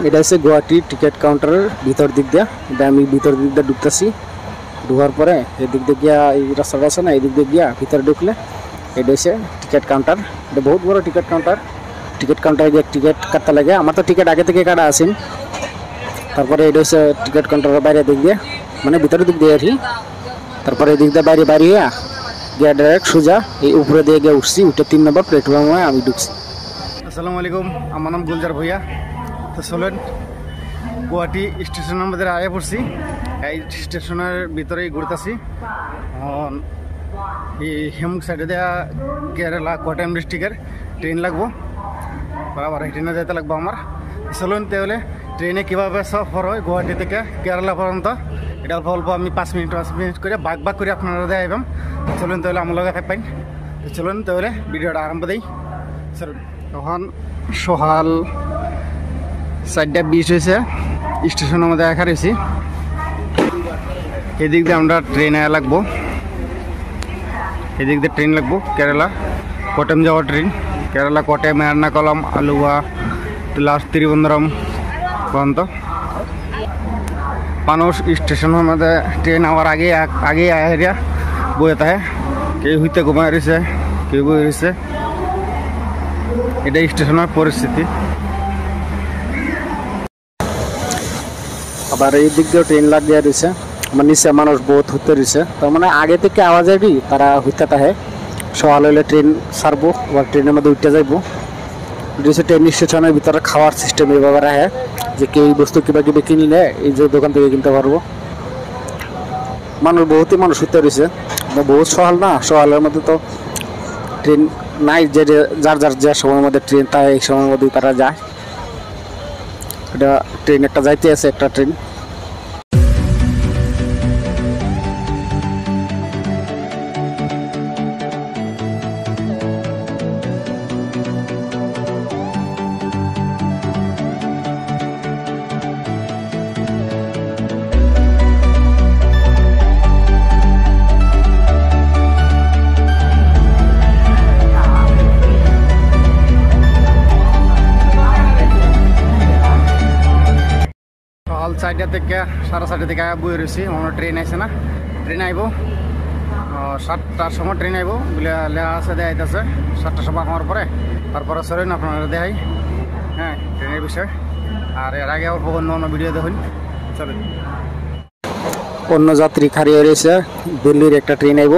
এটা হচ্ছে গুয়াহাটি টিকিট কাউন্টারের ভিতর দিক দিয়ে। এটা আমি ভিতর দিক দিয়ে ঢুকতেছি। ঢোকার পরে এদিক দিয়ে গিয়া এই রাস্তাটা আছে না, এদিক দিয়ে গিয়া ভিতরে ঢুকলে এটা হচ্ছে টিকিট কাউন্টার। এটা বহুত বড় টিকিট কাউন্টার। টিকিট কাউন্টারে গিয়ে টিকিট কাটতে লাগে। আমার তো টিকিট আগে থেকে কাটা আছে। তারপরে এটা হচ্ছে টিকিট কাউন্টারের বাইরে দিক দিয়ে, মানে ভিতরের দিক দিয়ে আর কি। তারপরে এদিক দিয়ে বাইরে বাইরে গিয়া ডাইরেক্ট সোজা এই উপরে দিয়ে গিয়ে উঠছি। উঠে 3 নম্বর প্ল্যাটফর্মে আমি ঢুকছি। আসসালামু আলাইকুম, আমার নাম গুলজার ভুইয়া। তো চলেন গুয়াহাটি স্টেশনের মধ্যে আয়া পড়ছি। এই স্টেশনের ভিতরেই ঘুরতেছি। এই হেমুক সাইডে দেওয়া কেরালা কোটায়াম ডিস্ট্রিক্টের ট্রেন লাগবো, বরাবর এই ট্রেনে যেতে লাগবো আমার। চলুন তাহলে ট্রেনে কীভাবে সফর হয় গুয়াহাটি থেকে কেরালা পর্যন্ত, এটা অল্প অল্প আমি 5 মিনিট করে ভাগ করে আপনারা দেখাইবাম। চলুন তাহলে আমার লগে থাকবেন। চলুন তাহলে ভিডিওটা আরম্ভ দেই। চলুন, তখন সকাল 4:20 হয়েছে। স্টেশনের মধ্যে দেখা রয়েছি। এদিক দিয়ে আমরা ট্রেনে লাগবো, এদিক দিয়ে ট্রেন লাগবো কেরালা কোটায়াম যাওয়ার ট্রেন। কেরালা কোটায়াম, এর্নাকুলাম, আলুয়া, লাস্ট ত্রিবন্দরম পর্যন্ত। মানুষ স্টেশনের মধ্যে ট্রেন আবার আগে এরিয়া বয়ে থাকে। কেউ হইতে ঘুমায় রয়েছে, কেউ বয়ে রয়েছে। এটা স্টেশনের পরিস্থিতি। আবার এই দিক দিয়েও ট্রেন লাগিয়ে রয়েছে। আমার নিচে মানুষ বহুত হইতে রয়েছে। তার মানে আগে থেকে আওয়াজ আবি তারা হইতে থাকে। সকাল হইলে ট্রেন ছাড়বো, আবার ট্রেনের মধ্যে উঠতে যাইবো। ট্রেন স্টেশনের ভিতরে খাওয়ার সিস্টেম এভাবে রাখে যে কেউ বস্তু কিবা কিনলে এই যে দোকান থেকে কিনতে পারবো। বহুতই মানুষ হইতে রয়েছে। বহুত সকাল না, সকালের মধ্যে তো ট্রেন নাই, যে যার যে সময়ের মধ্যে ট্রেন তাই এই সময়ের মধ্যে তারা যায়। এটা ট্রেন একটা যাইতে আছে, একটা ট্রেন। সকাল 4টা থেকে 4:30 থেকে বই রয়েছি। আমার ট্রেন আছে না, ট্রেন আইব 7টার সময় ট্রেন আইব বলে লেখা আছে, দেখাইতেছে 7টার সময় হওয়ার পরে। তারপরে চলেন আপনারা দেখাই হ্যাঁ ট্রেনের বিষয়। আর এর আগে অল্প অন্য ভিডিও দেখুন। চলেন, অন্য যাত্রী খারিয়ে রয়েছে। দিল্লির একটা ট্রেন আইব,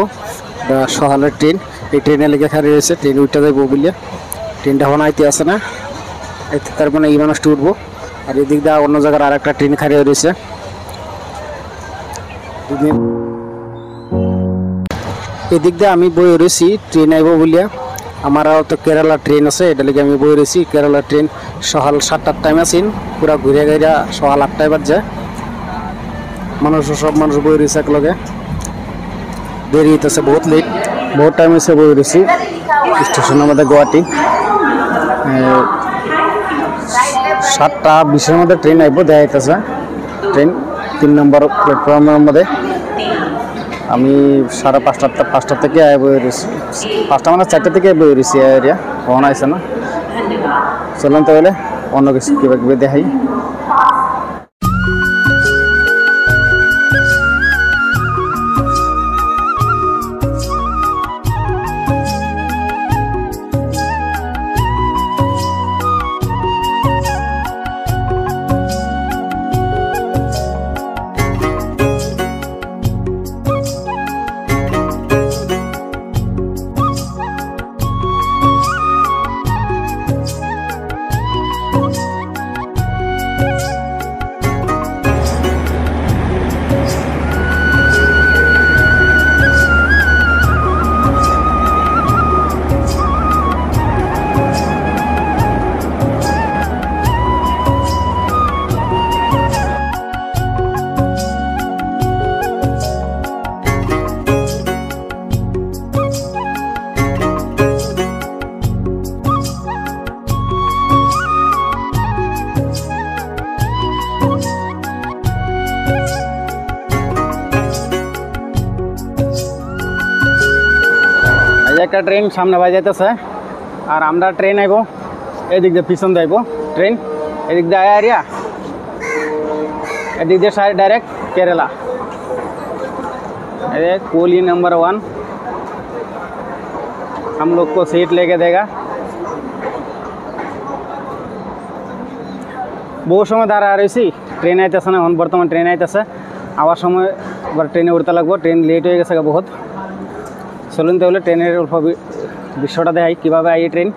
সকালের ট্রেন। এই ট্রেনের লেগে খারিয়ে রয়েছে, ট্রেন উঠতে যাইব বলে। ট্রেনটা এখন আইতে আছে না, তার মানে এই মানুষটা উঠবো। আর এদিক দিয়ে অন্য জায়গার আর একটা ট্রেন খারিয়ে রয়েছে। এদিক দিয়ে আমি বই রয়েছি ট্রেন আইব বলিয়া। আমারও তো কেরালা ট্রেন আছে, এটা লেগে আমি বই রয়েছি। কেরালা ট্রেন সকাল 7টার টাইম আছেন, পুরা ঘুরে ঘুরে সকাল 8টায় বাজে। সব মানুষ বই রয়েছে একলগে। দেরি হইতেছে, বহুত লেট, বহুত টাইম হয়েছে বই রয়েছি স্টেশনের মধ্যে গুয়াহাটি। 7:20-এর মধ্যে ট্রেন আইব দেখাইতেছে। ট্রেন 3 নম্বর প্ল্যাটফর্মের মধ্যে। আমি 5:30 থেকে বই রয়েছি। 5টা মানে 4টা থেকে বই রয়েছি এরিয়া। কখন আইসে না। চলেন তাহলে অন্য কিছু কিবা দেখাই। একটা ট্রেন সামনে বাজাইতেছে আর আমরা ট্রেন আইব এদিক দিয়ে পিছন দিয়ে আইব ট্রেন। एदिक दे आया एरिया, एदिक दे शायद डायरेक्ट केरला। अरे कूली नंबर 1 हम लोग को सीट लेके देगा। बहुत समय दारा रही ट्रेन आईते ना हम बर्तमान ट्रेन आईते आवार समय ट्रेने उड़ते लगभग ट्रेन लेट हो गए बहुत चलुन तो ट्रेन अल्प विषयटा देखाई किभाबे आई ट्रेन।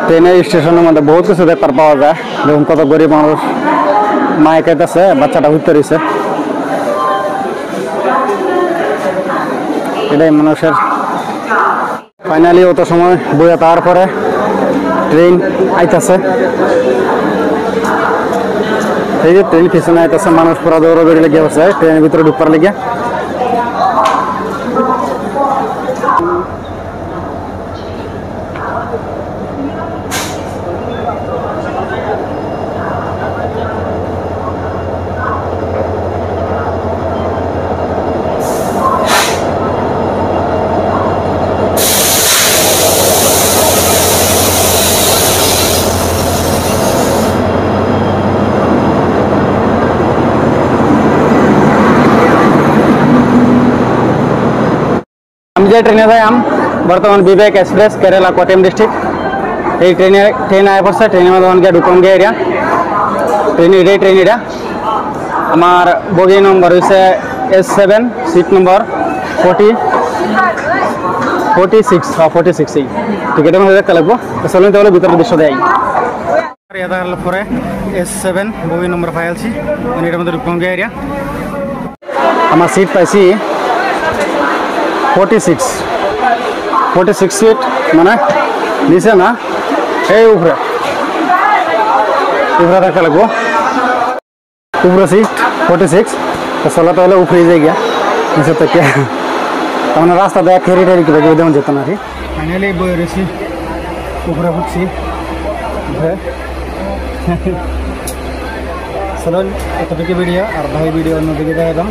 ट्रेन स्टेशन मध्य बहुत किस देखते पावा जाए देखुन कत गरीब मानुष माए कहते बच्चाटा घुरते रही এটাই মানুষের ফাইনালি অত সময় বইয়া তারপরে ট্রেন আইতাছে এই যে ট্রেন পিছনে আইতাছে মানুষ পুরা দৌড়াদৌড়ি লেগে আছে ট্রেনের ভিতরে ঢুকবার লেগে। ट्रेने जाए हम बर्तमान विवेक एक्सप्रेस केरला कोटम डिस्ट्रिक्ट ये ट्रेन आया पड़े ट्रेन में ढुकम गए एरिया ट्रेन एरिया हमार बगी नम्बर से S7 सीट नम्बर 46 टिकेट देखते लगो चलो तो भर दृश्य दे S7 बगी नम्बर फाइल मध्य ढुकम गए एरिया हमार सीट पाई 46 सीट माने नीचे ना ऊपरे देखते लगो ऊपरे सीट 46 तो चलो तो ऊपरे जाए गया नीचे तक क्या मैंने रास्ता देख फेरी टेरी की देवन जेत ना फाइनली बई रही ऊपरे फुटसी चलो एतटुकु वीडियो और भाई वीडियो अन्य दिखे देखा